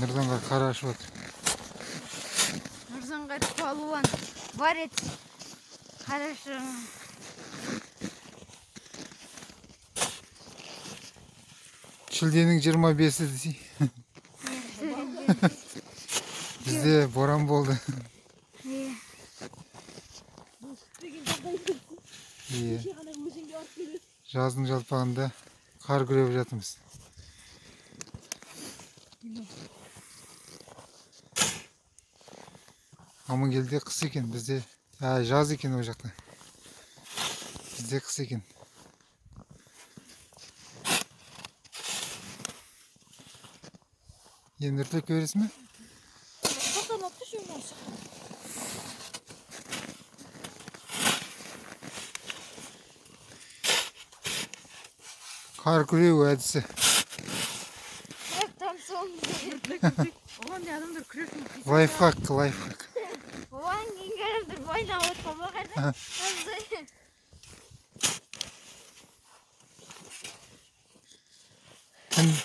Нұрзанға қар ашып отыр. Нұрзанға палуан бар еді. Қарашың. Шілденің 25-і десей. Бізде боран болды. Жаздың жалпағында қар күреп жатырмыз. Амангелде қыс екен, бізде жаз екен о жақта. Бізде қыс екен. Енді ұртек көресің бе? Қар күреу әдісі. Оған не адамдар күресін. Лайфхак. Оған кеңгерімдір бойнап отқан бағады.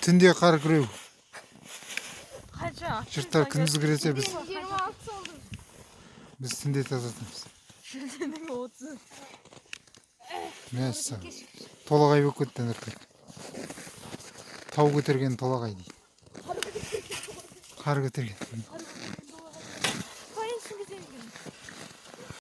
Түнде қар күреу. Қанша? Жұрттар күндіз кіресе біз 26 oldu. Біз түнде тазартамыз. Шілденің 30. Мәссаған. Толағай болып кетті Нұрбек. Тау көтерген толағай дейді. Қар көтерген.